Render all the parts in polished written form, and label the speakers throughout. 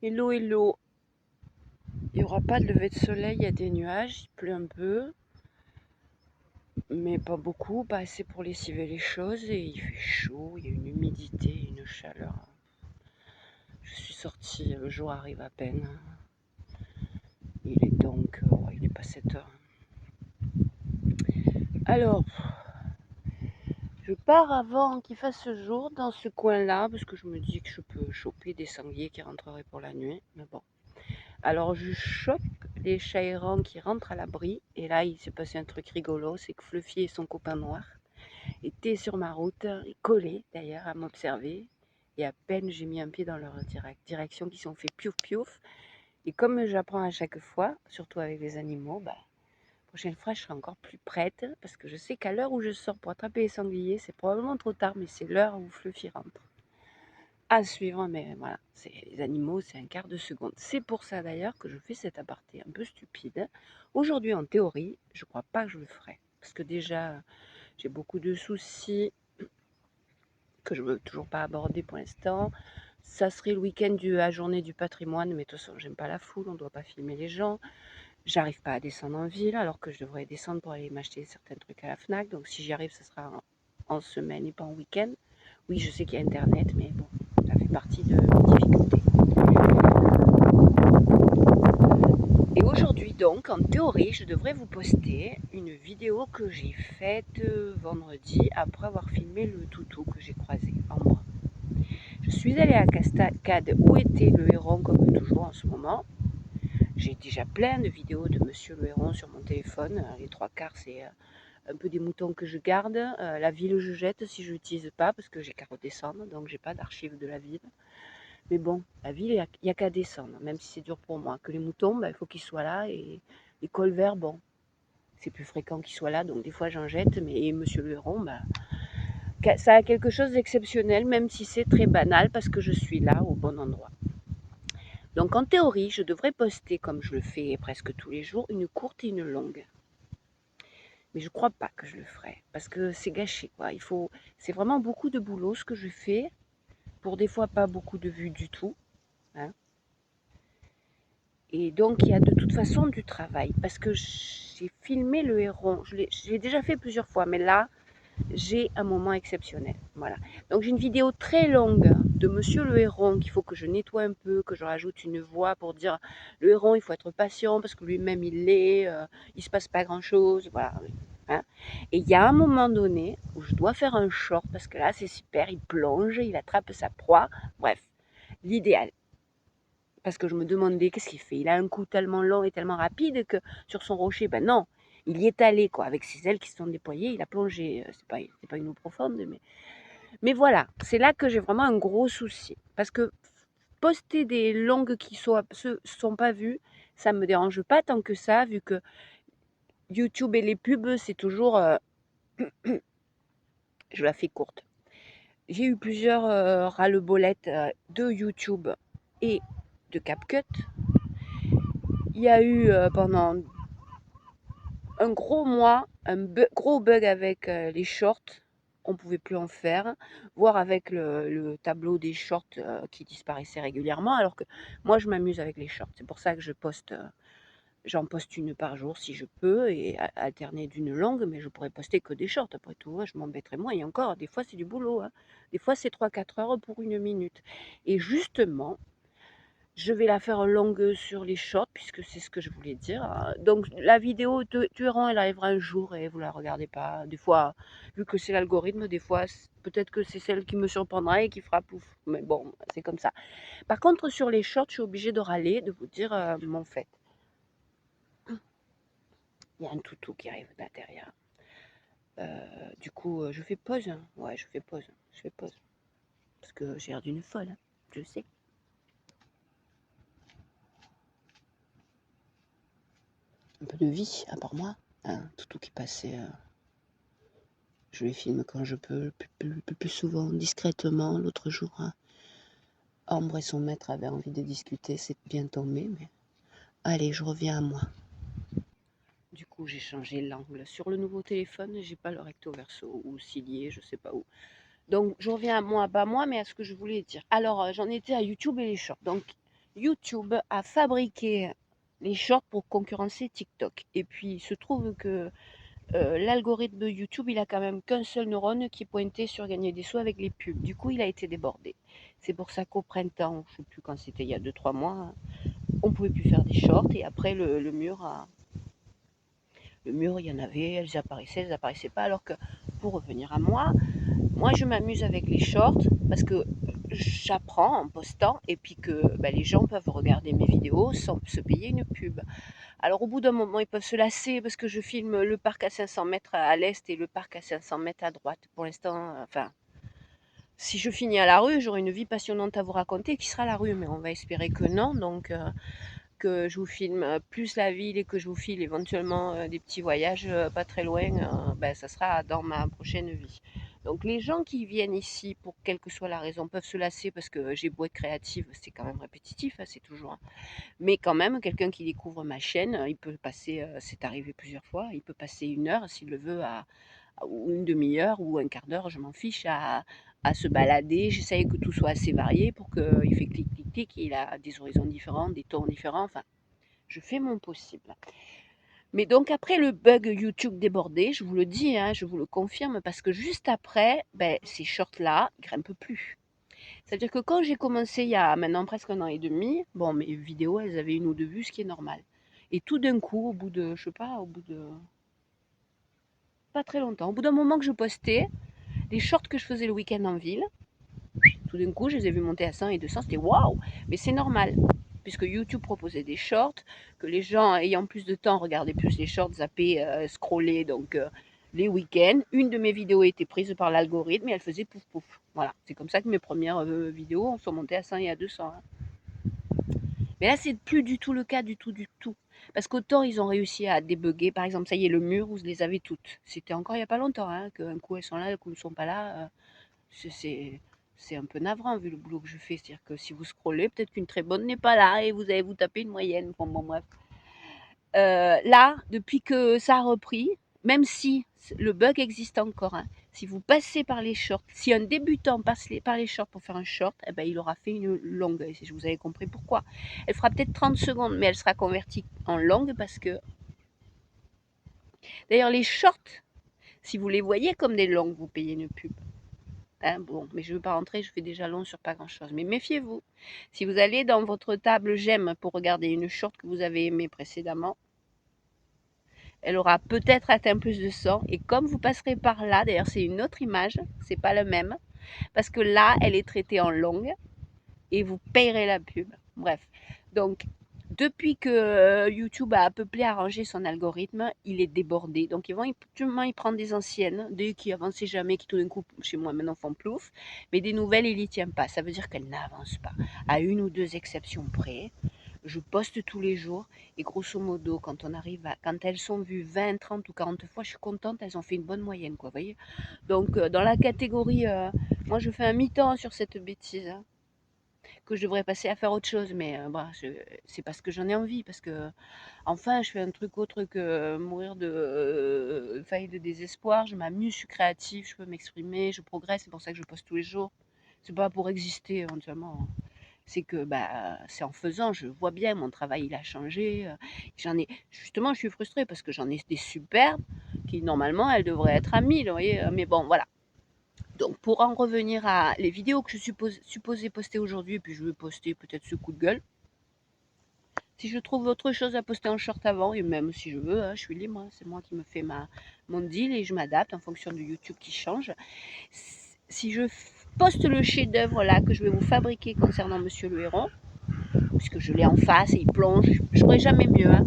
Speaker 1: Hello, hello. Il n'y aura pas de lever de soleil, il y a des nuages, il pleut un peu, mais pas beaucoup, pas assez pour lessiver les choses. Et il fait chaud, il y a une humidité, une chaleur. Je suis sortie, le jour arrive à peine. Il est donc, il n'est pas 7 heures. Alors, je pars avant qu'il fasse jour dans ce coin-là, parce que je me dis que je peux choper des sangliers qui rentreraient pour la nuit, mais bon. Alors je chope les chats errants qui rentrent à l'abri, et là il s'est passé un truc rigolo, c'est que Fluffy et son copain noir étaient sur ma route, collés d'ailleurs à m'observer, et à peine j'ai mis un pied dans leur direction qu'ils sont fait piouf piouf, et comme j'apprends à chaque fois, surtout avec les animaux, la prochaine fois je serai encore plus prête, parce que je sais qu'à l'heure où je sors pour attraper les sangliers, c'est probablement trop tard, mais c'est l'heure où Fluffy rentre. À suivre, mais voilà, les animaux, c'est un quart de seconde. C'est pour ça d'ailleurs que je fais cet aparté un peu stupide. Aujourd'hui, en théorie, je crois pas que je le ferai. Parce que déjà, j'ai beaucoup de soucis que je veux toujours pas aborder pour l'instant. Ça serait le week-end de la journée du patrimoine, mais de toute façon, j'aime pas la foule, on doit pas filmer les gens. J'arrive pas à descendre en ville, alors que je devrais descendre pour aller m'acheter certains trucs à la FNAC. Donc si j'y arrive, ce sera en semaine et pas en week-end. Oui, je sais qu'il y a Internet, mais bon, ça fait partie de mes difficultés. Et aujourd'hui donc, en théorie, je devrais vous poster une vidéo que j'ai faite vendredi après avoir filmé le toutou que j'ai croisé, Ambre. Je suis allée à Cascade où était le héron comme toujours en ce moment. J'ai déjà plein de vidéos de Monsieur le Héron sur mon téléphone. Les trois quarts, c'est un peu des moutons que je garde. La ville, je jette si je l'utilise pas parce que j'ai qu'à redescendre, donc j'ai pas d'archives de la ville. Mais bon, la ville, il n'y a qu'à descendre, même si c'est dur pour moi. Que les moutons, il faut qu'ils soient là. Et les colverts, bon, c'est plus fréquent qu'ils soient là, donc des fois j'en jette. Mais Monsieur le Héron, ça a quelque chose d'exceptionnel, même si c'est très banal, parce que je suis là au bon endroit. Donc en théorie, je devrais poster, comme je le fais presque tous les jours, une courte et une longue. Mais je crois pas que je le ferai, parce que c'est gâché, quoi. C'est vraiment beaucoup de boulot ce que je fais, pour des fois pas beaucoup de vues du tout, hein. Et donc, il y a de toute façon du travail, parce que j'ai filmé le héron. J'ai déjà fait plusieurs fois, mais là, j'ai un moment exceptionnel. Voilà. Donc, j'ai une vidéo très longue de Monsieur le héron qu'il faut que je nettoie un peu, que je rajoute une voix pour dire le héron, il faut être patient parce que lui-même, il l'est, il se passe pas grand-chose. Voilà. Hein. Et il y a un moment donné où je dois faire un short parce que là, c'est super, il plonge, il attrape sa proie. Bref, l'idéal. Parce que je me demandais qu'est-ce qu'il fait. Il a un coup tellement long et tellement rapide que sur son rocher, ben non, il y est allé, quoi, avec ses ailes qui se sont déployées, il a plongé. C'est pas une eau profonde, mais voilà, c'est là que j'ai vraiment un gros souci. Parce que poster des longues qui sont pas vues, ça me dérange pas tant que ça, vu que YouTube et les pubs, c'est toujours. Je la fais courte. J'ai eu plusieurs ras-le-bolettes de YouTube et de CapCut. Il y a eu pendant un gros mois, gros bug avec les shorts. On pouvait plus en faire, voire avec le tableau des shorts qui disparaissait régulièrement, alors que moi je m'amuse avec les shorts. C'est pour ça que j'en poste une par jour si je peux, et alterner d'une longue, mais je pourrais poster que des shorts après tout, hein, je m'embêterais moins. Et encore, des fois c'est du boulot, hein. Des fois c'est 3-4 heures pour une minute. Et justement, je vais la faire longue sur les shorts, puisque c'est ce que je voulais dire. Donc la vidéo de Tueron, elle arrivera un jour et vous la regardez pas. Des fois, vu que c'est l'algorithme, des fois, peut-être que c'est celle qui me surprendra et qui fera pouf. Mais bon, c'est comme ça. Par contre, sur les shorts, je suis obligée de râler, de vous dire mon fait. Il y a un toutou qui arrive là derrière. Du coup, je fais pause. Hein. Ouais, je fais pause. Je fais pause. Parce que j'ai l'air d'une folle, hein. Je sais. Un peu de vie, à part moi. Un toutou qui passait. Je les filme quand je peux, plus souvent, discrètement. L'autre jour, hein, Ambre et son maître avaient envie de discuter, c'est bien tombé, mais allez, je reviens à moi. Du coup, j'ai changé l'angle. Sur le nouveau téléphone, j'ai pas le recto verso ou cilié, je sais pas où. Donc, je reviens à moi, pas moi, mais à ce que je voulais dire. Alors, j'en étais à YouTube et les shorts. Donc, YouTube a fabriqué les shorts pour concurrencer TikTok. Et puis, il se trouve que l'algorithme de YouTube, il a quand même qu'un seul neurone qui est pointé sur gagner des sous avec les pubs. Du coup, il a été débordé. C'est pour ça qu'au printemps, je ne sais plus quand c'était, il y a 2-3 mois, hein, on ne pouvait plus faire des shorts. Et après, le mur, il y en avait, elles apparaissaient pas. Alors que, pour revenir à moi, je m'amuse avec les shorts parce que j'apprends en postant et puis que les gens peuvent regarder mes vidéos sans se payer une pub. Alors au bout d'un moment, ils peuvent se lasser parce que je filme le parc à 500 mètres à l'est et le parc à 500 mètres à droite. Pour l'instant, enfin, si je finis à la rue, j'aurai une vie passionnante à vous raconter qui sera la rue, mais on va espérer que non. Donc, que je vous filme plus la ville et que je vous file éventuellement des petits voyages pas très loin, ça sera dans ma prochaine vie. Donc les gens qui viennent ici, pour quelle que soit la raison, peuvent se lasser parce que j'ai beau être créative, c'est quand même répétitif, hein, c'est toujours. Mais quand même, quelqu'un qui découvre ma chaîne, il peut passer, c'est arrivé plusieurs fois, il peut passer 1 heure s'il le veut, ou une demi-heure ou un quart d'heure, je m'en fiche, à se balader. J'essaye que tout soit assez varié pour qu'il fait clic, clic, clic, il a des horizons différents, des tons différents, enfin, je fais mon possible. Mais donc après le bug YouTube débordé, je vous le dis, hein, je vous le confirme, parce que juste après, ces shorts-là ne grimpent plus. C'est-à-dire que quand j'ai commencé il y a maintenant presque 1 an et demi, bon, mes vidéos, elles avaient 1 ou 2 vues, ce qui est normal. Et tout d'un coup, au bout de, je sais pas, au bout de pas très longtemps, au bout d'un moment que je postais, les shorts que je faisais le week-end en ville, tout d'un coup, je les ai vus monter à 100 et 200, c'était waouh! Mais c'est normal, puisque YouTube proposait des shorts, que les gens ayant plus de temps regardaient plus les shorts, zappaient, scrollaient, donc les week-ends. Une de mes vidéos était prise par l'algorithme et elle faisait pouf pouf. Voilà, c'est comme ça que mes premières vidéos sont montées à 100 et à 200. Hein. Mais là, c'est plus du tout le cas, du tout, du tout. Parce qu'autant ils ont réussi à débugger, par exemple, ça y est, le mur, vous les avez toutes. C'était encore il n'y a pas longtemps, hein, qu'un coup elles sont là, un coup elles ne sont pas là. C'est c'est un peu navrant vu le boulot que je fais. C'est-à-dire que si vous scrollez, peut-être qu'une très bonne n'est pas là et vous allez vous taper une moyenne. Bon, bref. Là, depuis que ça a repris, même si le bug existe encore, hein, si vous passez par les shorts, si un débutant passe par les shorts pour faire un short, eh ben, il aura fait une longue. Et vous avez compris pourquoi. Elle fera peut-être 30 secondes, mais elle sera convertie en longue parce que. D'ailleurs, les shorts, si vous les voyez comme des longues, vous payez une pub. Hein, bon, mais je ne veux pas rentrer, je fais déjà long sur pas grand-chose. Mais méfiez-vous. Si vous allez dans votre table j'aime pour regarder une short que vous avez aimée précédemment, elle aura peut-être atteint plus de 100. Et comme vous passerez par là, d'ailleurs c'est une autre image, c'est pas le même, parce que là, elle est traitée en longue et vous payerez la pub. Bref, donc depuis que YouTube a peuplé, arrangé son algorithme, il est débordé. Donc ils prend des anciennes, des qui avançaient jamais, qui tout d'un coup, chez moi maintenant font plouf, mais des nouvelles, il n'y tient pas. Ça veut dire qu'elles n'avancent pas. À 1 ou 2 exceptions près, je poste tous les jours et grosso modo, quand elles sont vues 20, 30 ou 40 fois, je suis contente, elles ont fait une bonne moyenne, quoi, voyez. Donc dans la catégorie, moi je fais un mi-temps sur cette bêtise. Hein, que je devrais passer à faire autre chose, mais c'est parce que j'en ai envie, parce que enfin, je fais un truc autre que mourir de faille de désespoir. Je m'amuse, je suis créative, je peux m'exprimer, je progresse. C'est pour ça que je poste tous les jours. C'est pas pour exister éventuellement. C'est que c'est en faisant, je vois bien mon travail il a changé. J'en ai justement, je suis frustrée parce que j'en ai des superbes qui normalement elles devraient être à 1000, vous voyez. Mais bon, voilà. Donc pour en revenir à les vidéos que je suis supposée poster aujourd'hui, et puis je vais poster peut-être ce coup de gueule. Si je trouve autre chose à poster en short avant, et même si je veux, hein, je suis libre, hein, c'est moi qui me fais mon deal et je m'adapte en fonction de YouTube qui change. Si je poste le chef-d'œuvre là que je vais vous fabriquer concernant Monsieur le Héron, puisque je l'ai en face et il plonge, je ne pourrai jamais mieux. Hein,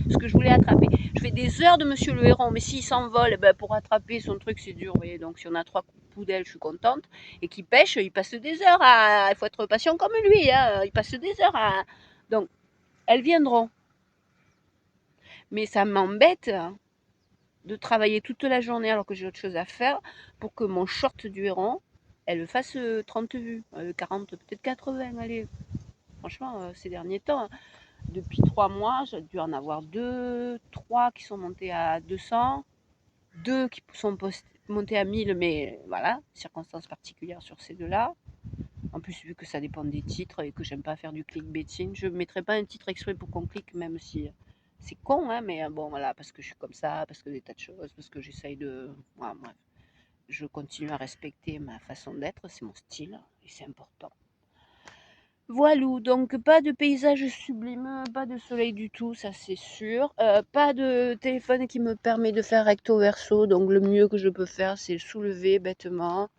Speaker 1: ce que je voulais attraper. Je fais des heures de Monsieur le Héron, mais s'il s'envole, pour attraper son truc, c'est dur. Vous voyez, donc si on a 3 poudelles, je suis contente. Et qui pêche, il passe des heures à. Il faut être patient comme lui. Hein, il passe des heures à. Donc, elles viendront. Mais ça m'embête de travailler toute la journée alors que j'ai autre chose à faire pour que mon short du Héron, elle fasse 30 vues, 40, peut-être 80. Allez, franchement, ces derniers temps. Depuis 3 mois, j'ai dû en avoir 2, 3 qui sont montés à 200, 2 qui sont montés à 1000, mais voilà, circonstances particulières sur ces deux-là. En plus, vu que ça dépend des titres et que j'aime pas faire du clickbaiting, je ne mettrai pas un titre exprès pour qu'on clique, même si c'est con, hein, mais bon, voilà, parce que je suis comme ça, parce que des tas de choses, parce que j'essaye de. Voilà, bref. Je continue à respecter ma façon d'être, c'est mon style, et c'est important. Voilou, donc pas de paysage sublime, pas de soleil du tout, ça c'est sûr. Pas de téléphone qui me permet de faire recto verso, donc le mieux que je peux faire, c'est le soulever bêtement,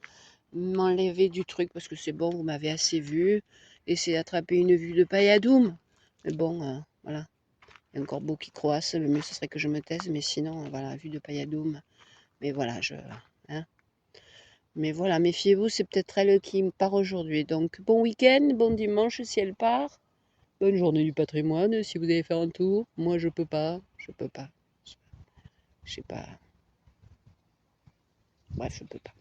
Speaker 1: m'enlever du truc parce que c'est bon, vous m'avez assez vu, essayer d'attraper une vue de payadoum. Mais bon, voilà, il y a encore beau qui croissent, le mieux ce serait que je me taise, mais sinon, voilà, vue de payadoum. Mais voilà, hein. Mais voilà, méfiez-vous, c'est peut-être elle qui me part aujourd'hui. Donc bon week-end, bon dimanche si elle part. Bonne journée du patrimoine si vous allez faire un tour. Moi je peux pas, je peux pas. Je sais pas. Bref, je peux pas.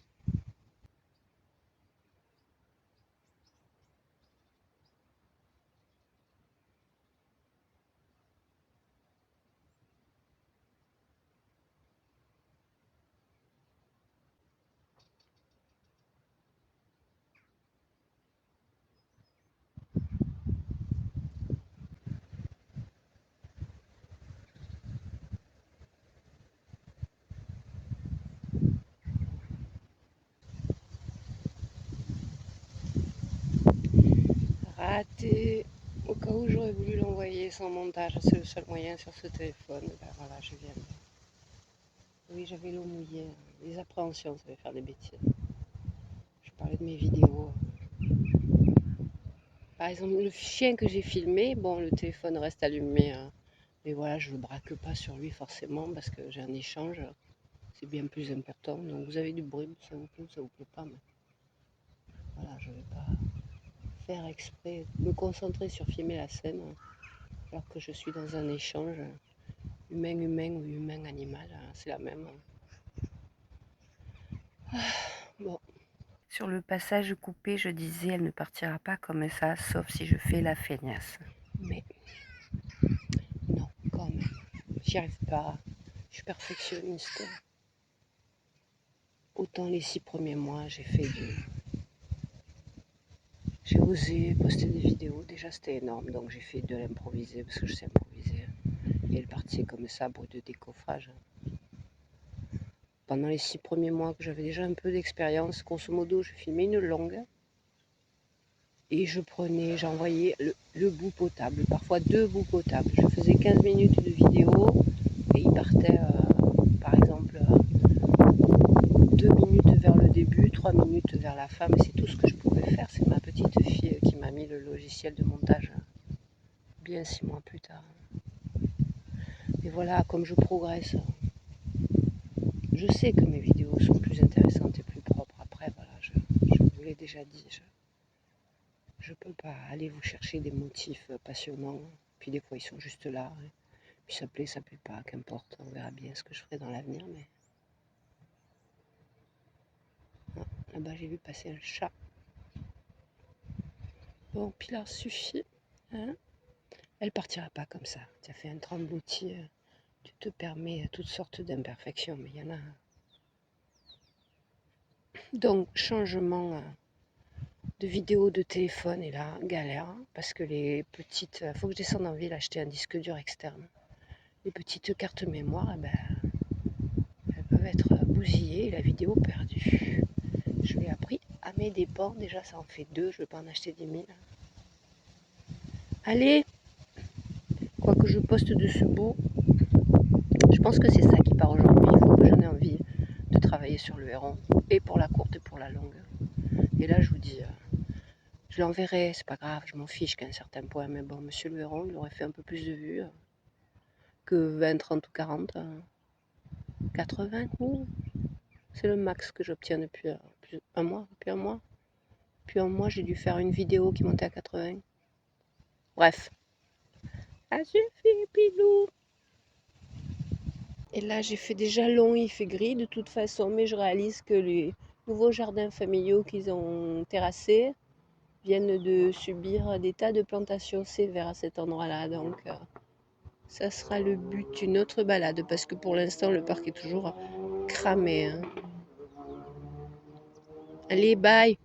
Speaker 1: Raté. Au cas où j'aurais voulu l'envoyer sans montage, c'est le seul moyen sur ce téléphone. Ben voilà, je viens. Oui, j'avais l'eau mouillée. Les appréhensions, ça va faire des bêtises. Je parlais de mes vidéos. Par exemple, le chien que j'ai filmé, bon, le téléphone reste allumé, hein, mais voilà, je ne le braque pas sur lui forcément parce que j'ai un échange. C'est bien plus important. Donc vous avez du bruit, ça vous plaît, ça vous plaît pas, mais voilà, je ne vais pas faire exprès, me concentrer sur filmer la scène alors que je suis dans un échange humain-humain ou humain-animal, c'est la même. Bon. Sur le passage coupé, je disais, elle ne partira pas comme ça, sauf si je fais la feignasse. Mais non, quand même, j'y arrive pas. Je suis perfectionniste. Autant les 6 premiers mois, j'ai osé poster des vidéos. Déjà, c'était énorme, donc j'ai fait de l'improviser parce que je sais improviser. Et elle partait comme ça, bruit de décoffrage. Pendant les 6 premiers mois que j'avais déjà un peu d'expérience, grosso modo, je filmais une longue et j'envoyais le bout potable, parfois 2 bouts potables. Je faisais 15 minutes de vidéo et il partait, par exemple, 2 minutes vers le début, 3 minutes vers la fin, mais c'est tout ce que je pouvais faire. C'est ma petite fille qui m'a mis le logiciel de montage bien 6 mois plus tard. Et voilà, comme je progresse, je sais que mes vidéos sont plus intéressantes et plus propres. Après, voilà, je vous l'ai déjà dit, je peux pas aller vous chercher des motifs passionnants. Puis des fois, ils sont juste là. Hein. Puis ça plaît pas, qu'importe. On verra bien ce que je ferai dans l'avenir. Mais ah, là-bas, j'ai vu passer un chat. Bon, Pilar, suffit. Hein, elle partira pas comme ça. Tu as fait un tremblotis. Tu te permets toutes sortes d'imperfections, mais il y en a. Donc, changement de vidéo de téléphone, et là, galère. Parce que les petites. Il faut que je descende en ville acheter un disque dur externe. Les petites cartes mémoire, eh ben, elles peuvent être bousillées et la vidéo perdue. Je l'ai appris à mes dépens. Déjà, ça en fait 2. Je ne vais pas en acheter 10 000. Allez, quoi que je poste de ce bout, je pense que c'est ça qui part aujourd'hui. Il faut que j'en ai envie de travailler sur le héron, et pour la courte et pour la longue. Et là, je vous dis, je l'enverrai, c'est pas grave, je m'en fiche qu'à un certain point. Mais bon, monsieur le héron, il aurait fait un peu plus de vues que 20, 30 ou 40. 80 000, c'est le max que j'obtiens depuis un mois. Depuis un mois, j'ai dû faire une vidéo qui montait à 80. Bref. Ça suffit, pilou. Et là, j'ai fait des jalons, il fait gris de toute façon, mais je réalise que les nouveaux jardins familiaux qu'ils ont terrassés viennent de subir des tas de plantations sévères à cet endroit-là. Donc, ça sera le but d'une autre balade, parce que pour l'instant, le parc est toujours cramé. Hein. Allez, bye!